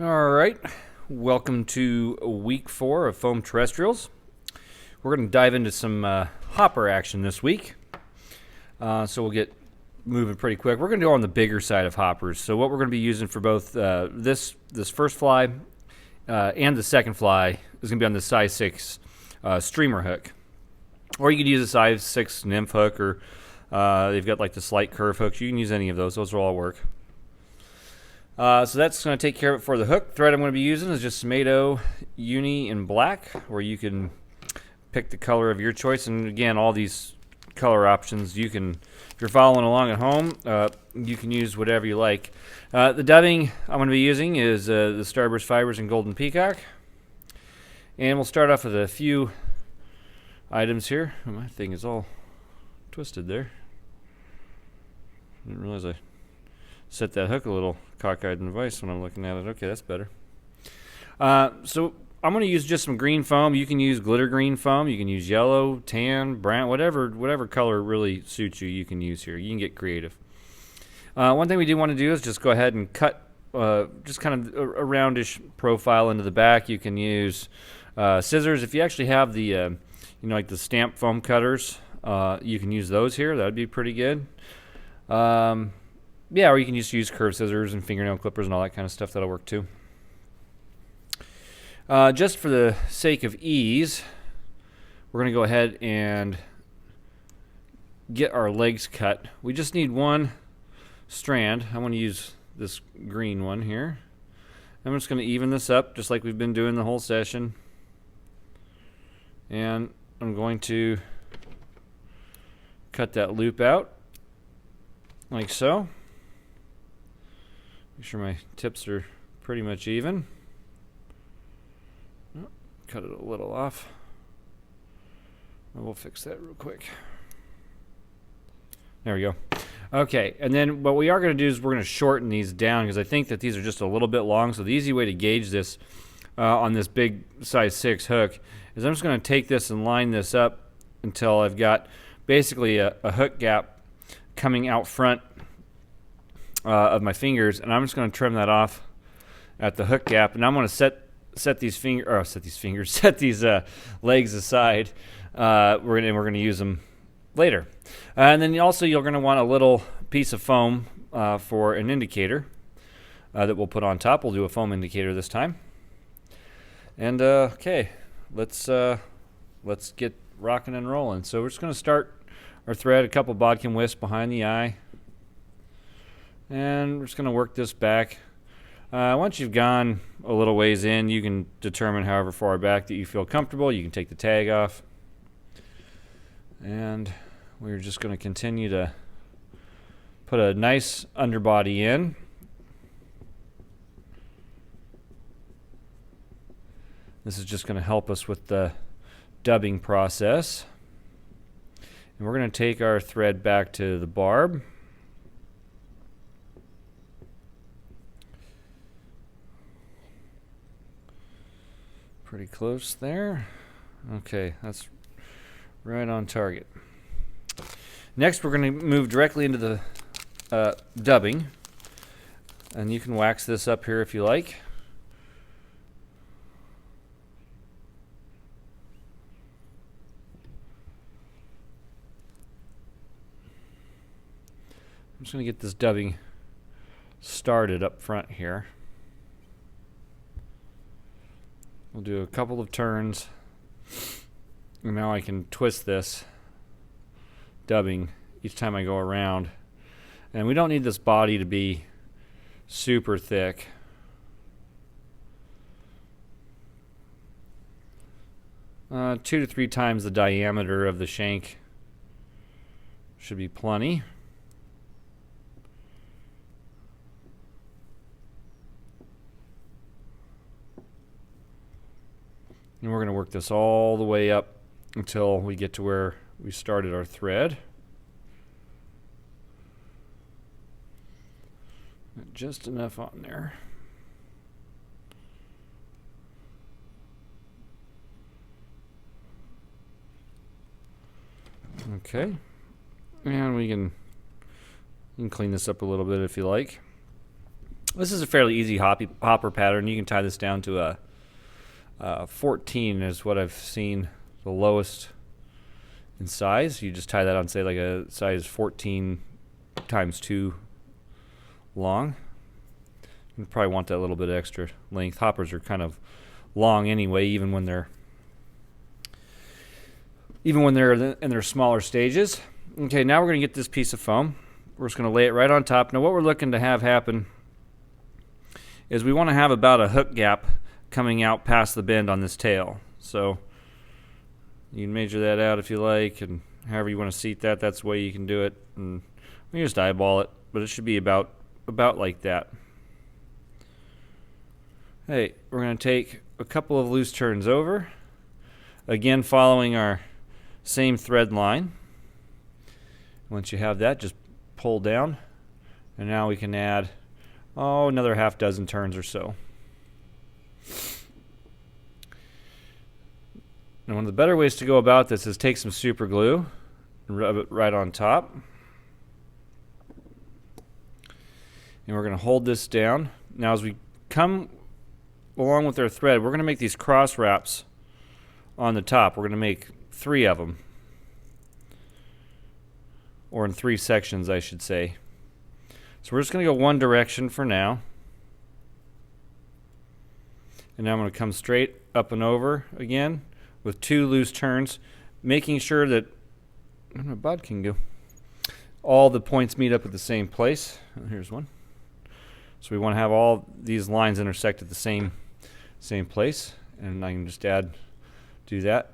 All right, welcome to week 4 of Foam Terrestrials. We're going to dive into some hopper action this week, so we'll get moving pretty quick. We're going to go on the bigger side of hoppers. So what we're going to be using for both this first fly and the second fly is going to be on the size 6 streamer hook, or you could use a size 6 nymph hook, or they've got like the slight curve hooks. You can use any of those. Those will all work. So that's going to take care of it for the hook. Thread I'm going to be using is just tomato uni in black, where you can pick the color of your choice. And again, all these color options, you can, if you're following along at home, you can use whatever you like. The dubbing I'm going to be using is the Starburst Fibers and Golden Peacock. And we'll start off with a few items here. Oh, my thing is all twisted there. Didn't realize I set that hook a little cockeyed in the vise when I'm looking at it. Okay, that's better. So I'm going to use just some green foam. You can use glitter green foam. You can use yellow, tan, brown, whatever color really suits you, you can use here. You can get creative. One thing we do want to do is just go ahead and cut just kind of a roundish profile into the back. You can use scissors. If you actually have the, like the stamp foam cutters, you can use those here. That would be pretty good. Yeah, or you can just use curved scissors and fingernail clippers and all that kind of stuff. That'll work too. Just for the sake of ease, we're going to go ahead and get our legs cut. We just need one strand. I want to use this green one here. I'm just going to even this up just like we've been doing the whole session. And I'm going to cut that loop out like so. Make sure my tips are pretty much even. Oh, cut it a little off. We'll fix that real quick. There we go. Okay, and then what we are going to do is we're going to shorten these down because I think that these are just a little bit long. So the easy way to gauge this on this big size 6 hook is I'm just going to take this and line this up until I've got basically a hook gap coming out front of my fingers, and I'm just going to trim that off at the hook gap, and I'm going to set these legs aside. We're going to use them later, and then also you're going to want a little piece of foam for an indicator that we'll put on top. We'll do a foam indicator this time, and okay, let's get rocking and rolling. So we're just going to start our thread a couple bodkin wisps behind the eye. And we're just going to work this back. Once you've gone a little ways in, you can determine however far back that you feel comfortable. You can take the tag off. And we're just going to continue to put a nice underbody in. This is just going to help us with the dubbing process. And we're going to take our thread back to the barb. Pretty close there. Okay, that's right on target. Next, we're going to move directly into the dubbing. And you can wax this up here if you like. I'm just going to get this dubbing started up front here. We'll do a couple of turns, and now I can twist this dubbing each time I go around. And we don't need this body to be super thick. Two to three times the diameter of the shank should be plenty. And we're going to work this all the way up until we get to where we started our thread. Just enough on there. Okay. And you can clean this up a little bit if you like. This is a fairly easy hopper pattern. You can tie this down to a 14 is what I've seen the lowest in size. You just tie that on, say, like a size 14 times 2 long. You probably want that little bit extra length. Hoppers are kind of long anyway, even when they're in their smaller stages. Okay, now we're going to get this piece of foam. We're just going to lay it right on top. Now what we're looking to have happen is we want to have about a hook gap coming out past the bend on this tail. So you can measure that out if you like, and however you want to seat that, that's the way you can do it. And you just eyeball it, but it should be about like that. Hey, we're going to take a couple of loose turns over, again following our same thread line. Once you have that, just pull down, and now we can add another half dozen turns or so. Now, one of the better ways to go about this is take some super glue and rub it right on top. And we're going to hold this down. Now, as we come along with our thread, we're going to make these cross wraps on the top. We're going to make 3 of them, or in 3 sections, I should say. So we're just going to go one direction for now. And now I'm going to come straight up and over again with 2 loose turns, making sure that my bud can go. All the points meet up at the same place. Here's one. So we want to have all these lines intersect at the same place, and I can just do that,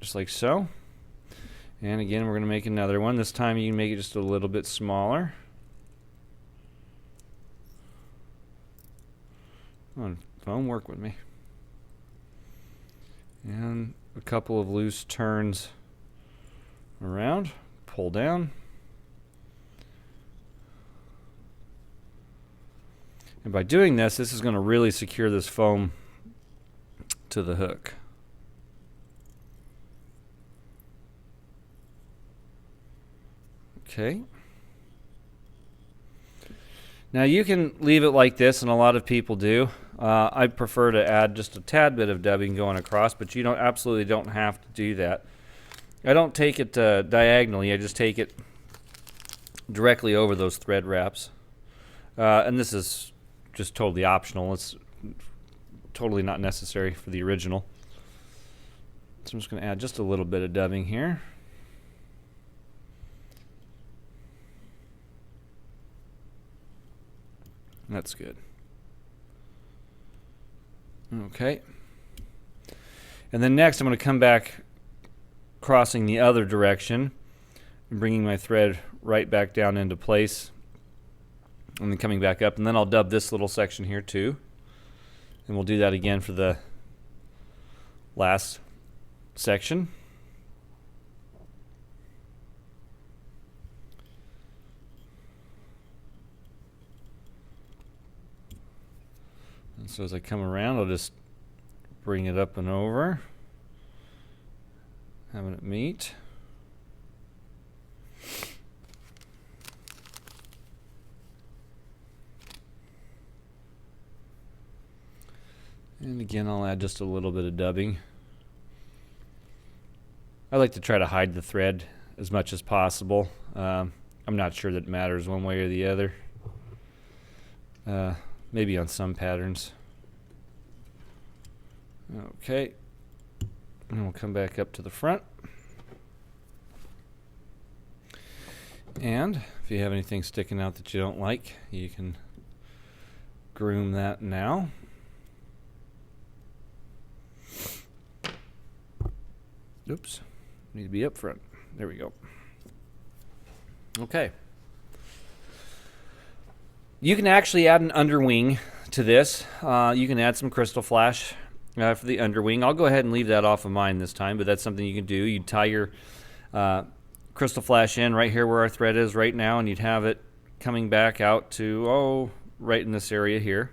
just like so. And again, we're going to make another one. This time you can make it just a little bit smaller. Come on, foam, work with me. And a couple of loose turns around, pull down. And by doing this is going to really secure this foam to the hook. Okay. Now you can leave it like this, and a lot of people do. I prefer to add just a tad bit of dubbing going across, but you absolutely don't have to do that. I don't take it diagonally. I just take it directly over those thread wraps. And this is just totally optional. It's totally not necessary for the original. So I'm just going to add just a little bit of dubbing here. That's good. Okay. And then next I'm going to come back crossing the other direction and bringing my thread right back down into place, and then coming back up, and then I'll dub this little section here too, and we'll do that again for the last section. And so as I come around, I'll just bring it up and over, having it meet. And again, I'll add just a little bit of dubbing. I like to try to hide the thread as much as possible. I'm not sure that it matters one way or the other. Maybe on some patterns. Okay. And we'll come back up to the front. And if you have anything sticking out that you don't like, you can groom that now. Oops, need to be up front. There we go. Okay. You can actually add an underwing to this. You can add some crystal flash for the underwing. I'll go ahead and leave that off of mine this time, but that's something you can do. You'd tie your crystal flash in right here where our thread is right now, and you'd have it coming back out to, right in this area here.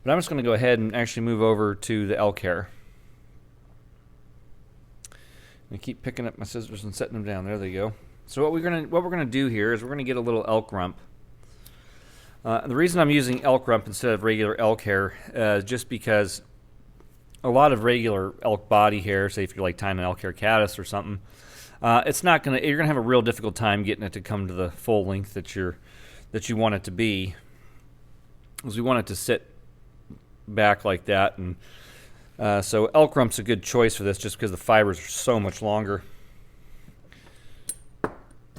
But I'm just going to go ahead and actually move over to the elk hair. I keep picking up my scissors and setting them down. There they go. So what we're gonna do here is we're gonna get a little elk rump The reason I'm using elk rump instead of regular elk hair is just because a lot of regular elk body hair, say if you're like tying an elk hair caddis or something, you're gonna have a real difficult time getting it to come to the full length that you want it to be, because we want it to sit back like that. And so elk rump's a good choice for this, just because the fibers are so much longer.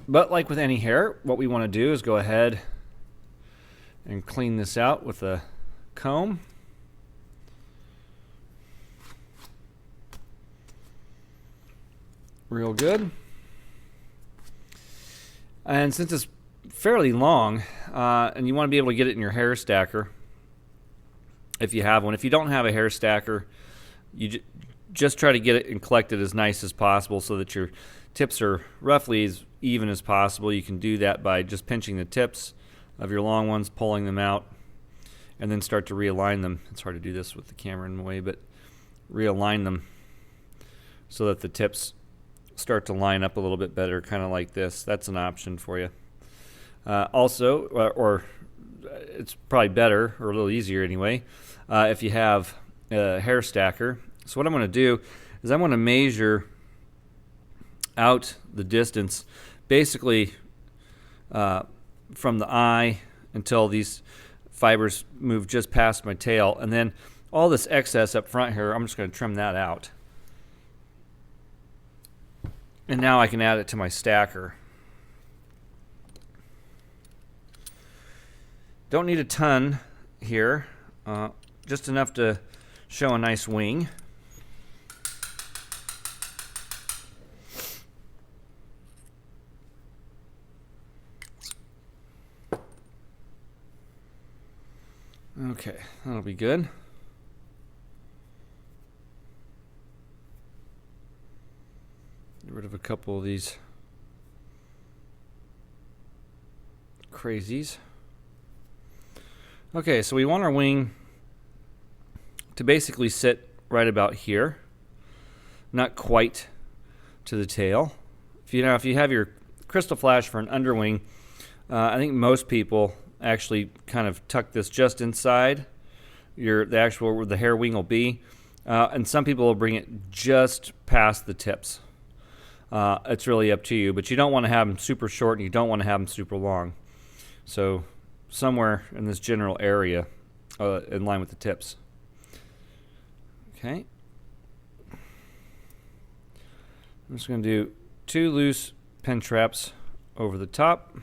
But like with any hair, what we want to do is go ahead and clean this out with a comb. Real good. And since it's fairly long, and you want to be able to get it in your hair stacker, if you have one. If you don't have a hair stacker, you just try to get it and collect it as nice as possible so that your tips are roughly as even as possible. You can do that by just pinching the tips of your long ones, pulling them out, and then start to realign them. It's hard to do this with the camera in the way, but realign them so that the tips start to line up a little bit better, kind of like this. That's an option for you. Also, or it's probably better, or a little easier anyway, if you have a hair stacker. So what I'm going to do is I'm going to measure out the distance, basically from the eye until these fibers move just past my tail, and then all this excess up front here, I'm just going to trim that out. And now I can add it to my stacker. Don't need a ton here, just enough to show a nice wing. Okay, that'll be good. Get rid of a couple of these crazies. Okay, so we want our wing to basically sit right about here, not quite to the tail. If you have your crystal flash for an underwing, I think most people actually kind of tuck this just inside the actual where the hair wing will be, and some people will bring it just past the tips. It's really up to you, but you don't want to have them super short and you don't want to have them super long. So somewhere in this general area, in line with the tips. Okay. I'm just going to do 2 loose pin traps over the top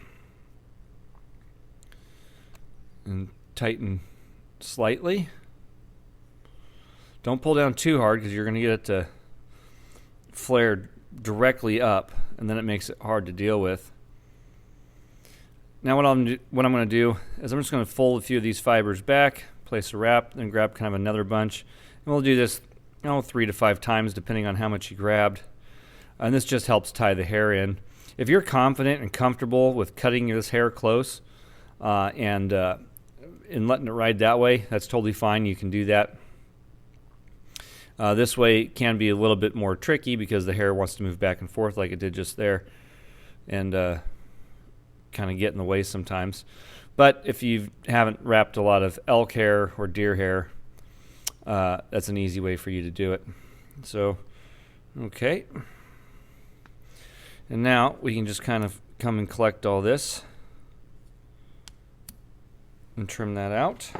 and tighten slightly. Don't pull down too hard because you're going to get it to flare directly up, and then it makes it hard to deal with. Now what I'm going to do is I'm just going to fold a few of these fibers back, place a wrap, then grab kind of another bunch. And we'll do this 3 to 5 times depending on how much you grabbed. And this just helps tie the hair in. If you're confident and comfortable with cutting this hair close and letting it ride that way, that's totally fine. You can do that. This way it can be a little bit more tricky because the hair wants to move back and forth like it did just there, and kind of get in the way sometimes. But if you haven't wrapped a lot of elk hair or deer hair, that's an easy way for you to do it. So, okay. And now we can just kind of come and collect all this and trim that out.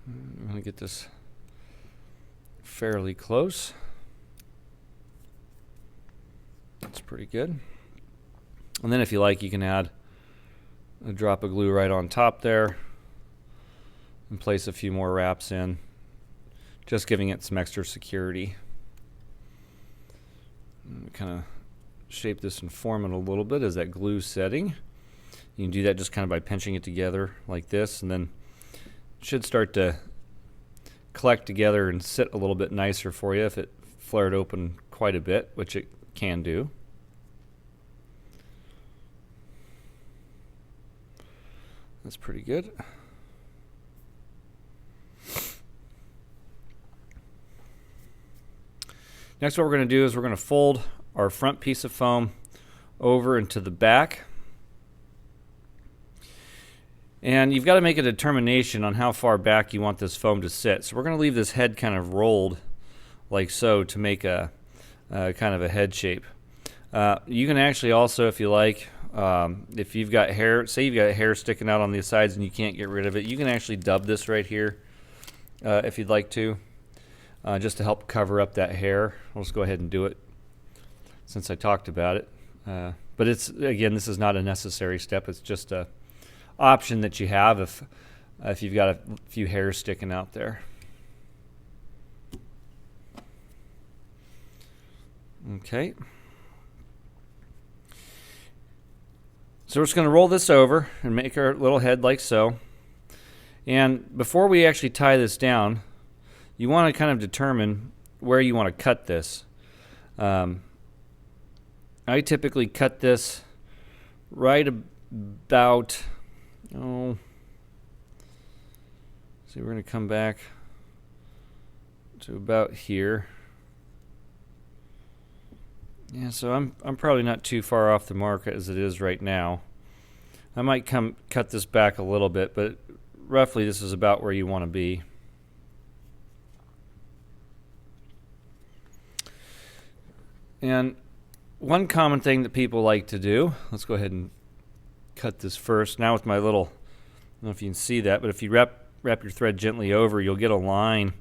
I'm going to get this fairly close. That's pretty good. And then if you like, you can add a drop of glue right on top there and place a few more wraps in, just giving it some extra security. Kind of shape this and form it a little bit as that glue setting. You can do that just kind of by pinching it together like this, and then it should start to collect together and sit a little bit nicer for you if it flared open quite a bit, which it can do. That's pretty good. Next, what we're going to do is we're going to fold our front piece of foam over into the back. And you've got to make a determination on how far back you want this foam to sit. So we're going to leave this head kind of rolled like so to make a kind of a head shape. You can actually also, if you like, if you've got hair, say you've got hair sticking out on the sides and you can't get rid of it, you can actually dub this right here if you'd like to, just to help cover up that hair. I'll just go ahead and do it since I talked about it. But it's, again, this is not a necessary step. It's just a option that you have if you've got a few hairs sticking out there. Okay. So we're just going to roll this over and make our little head like so. And before we actually tie this down, you want to kind of determine where you want to cut this. I typically cut this right about, see, we're going to come back to about here. Yeah, so I'm probably not too far off the mark as it is right now. I might cut this back a little bit, but roughly this is about where you want to be. And one common thing that people like to do, let's go ahead and cut this first. Now with my little, I don't know if you can see that, but if you wrap your thread gently over, you'll get a line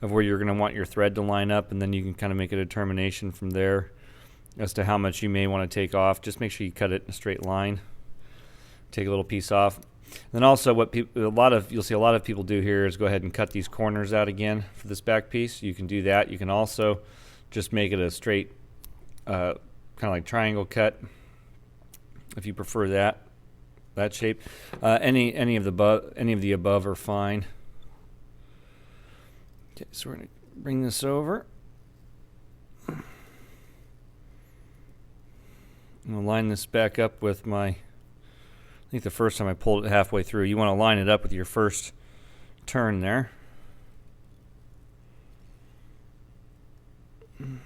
of where you're going to want your thread to line up, and then you can kind of make a determination from there as to how much you may want to take off. Just make sure you cut it in a straight line. Take a little piece off. Then also what you'll see a lot of people do here is go ahead and cut these corners out again for this back piece. You can do that. You can also just make it a straight kind of like triangle cut if you prefer that shape. Any of the above are fine. Okay, so we're going to bring this over. I'm going to line this back up with I think the first time I pulled it halfway through. You want to line it up with your first turn there. And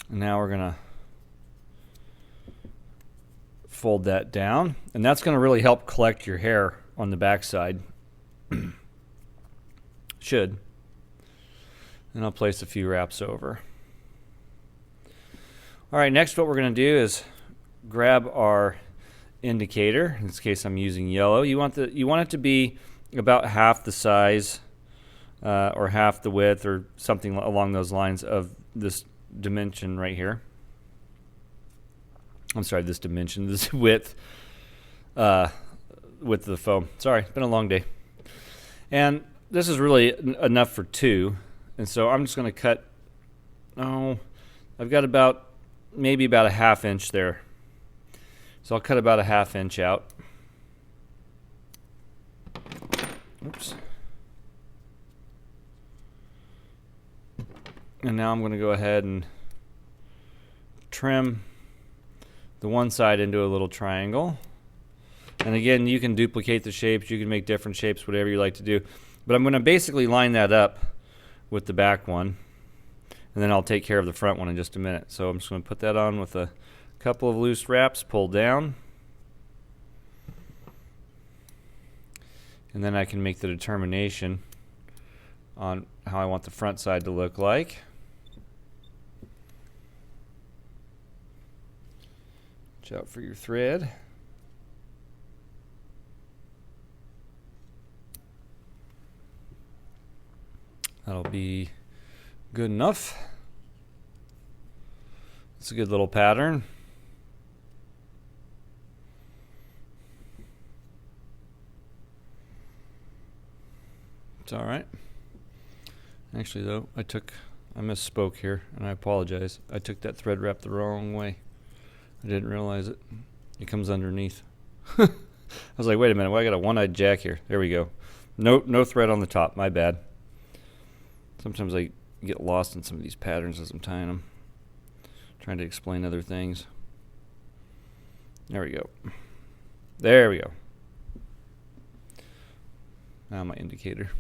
now we're going to fold that down. And that's going to really help collect your hair on the backside. Should. And I'll place a few wraps over. All right, next what we're going to do is grab our indicator. In this case, I'm using yellow. You want it to be about half the size or half the width or something along those lines of this dimension right here. I'm sorry, this width of the foam. Sorry, it's been a long day. And this is really enough for two. And so I'm just going to cut, I've got maybe about a ½ inch there. So I'll cut about a ½ inch out. Oops. And now I'm going to go ahead and trim the one side into a little triangle. And again, you can duplicate the shapes. You can make different shapes, whatever you like to do. But I'm going to basically line that up with the back one, and then I'll take care of the front one in just a minute. So I'm just going to put that on with a couple of loose wraps, pull down, and then I can make the determination on how I want the front side to look like. Watch out for your thread. That'll be good enough. It's a good little pattern. It's all right. Actually, though, I misspoke here, and I apologize. I took that thread wrap the wrong way. I didn't realize it. It comes underneath. I was like, wait a minute, I got a one-eyed jack here. There we go. No thread on the top. My bad. Sometimes I get lost in some of these patterns as I'm tying them, trying to explain other things. There we go. There we go. Now my indicator.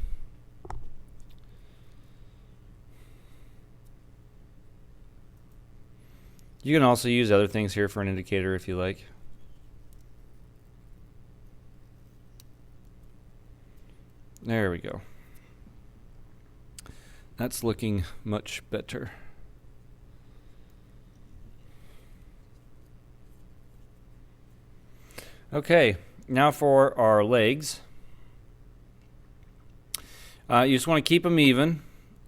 You can also use other things here for an indicator if you like. There we go. That's looking much better. Okay, now for our legs. You just want to keep them even,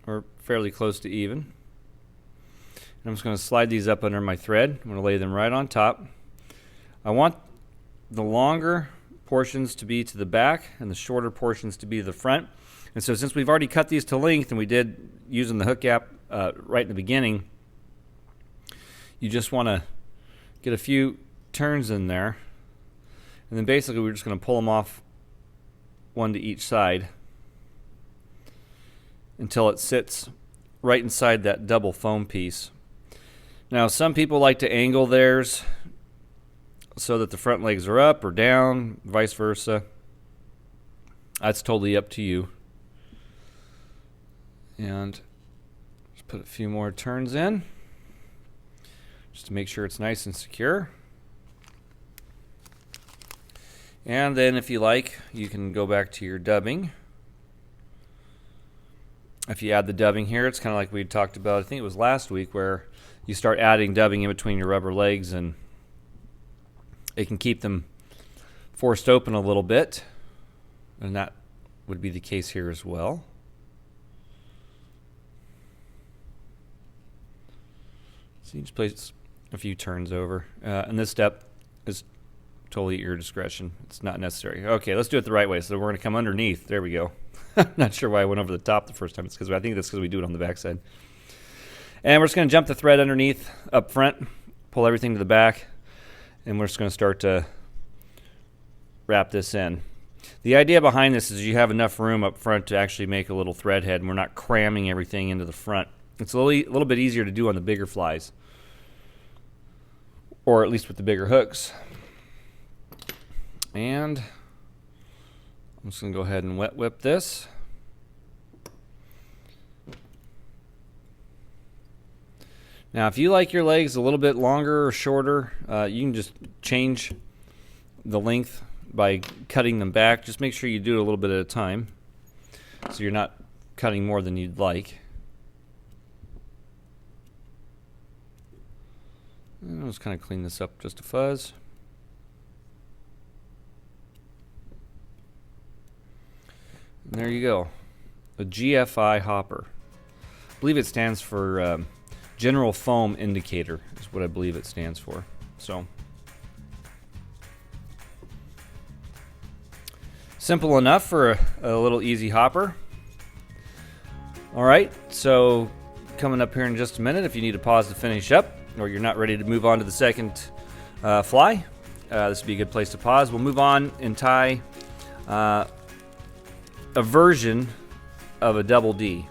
or fairly close to even. And I'm just going to slide these up under my thread. I'm going to lay them right on top. I want the longer portions to be to the back and the shorter portions to be to the front. And so since we've already cut these to length, and we did using the hook gap right in the beginning, you just want to get a few turns in there. And then basically we're just going to pull them off one to each side until it sits right inside that double foam piece. Now some people like to angle theirs so that the front legs are up or down, vice versa. That's totally up to you. And just put a few more turns in just to make sure it's nice and secure. And then if you like, you can go back to your dubbing. If you add the dubbing here, it's kind of like we talked about, I think it was last week, where you start adding dubbing in between your rubber legs and it can keep them forced open a little bit. And that would be the case here as well. So you just place a few turns over. And this step is totally at your discretion. It's not necessary. Okay, let's do it the right way. So we're going to come underneath. There we go. Not sure why I went over the top the first time. It's because I think that's because we do it on the back side. And we're just going to jump the thread underneath up front, pull everything to the back, and we're just going to start to wrap this in. The idea behind this is you have enough room up front to actually make a little thread head, and we're not cramming everything into the front. It's a little bit easier to do on the bigger flies, or at least with the bigger hooks. And I'm just going to go ahead and wet whip this. Now, if you like your legs a little bit longer or shorter, you can just change the length by cutting them back. Just make sure you do it a little bit at a time so you're not cutting more than you'd like. And I'll just kind of clean this up just a fuzz. And there you go, a GFI hopper. I believe it stands for General Foam Indicator is what I believe it stands for. So simple enough for a little easy hopper. All right, so coming up here in just a minute, if you need to pause to finish up or you're not ready to move on to the second fly, this would be a good place to pause. We'll move on and tie a version of a double D.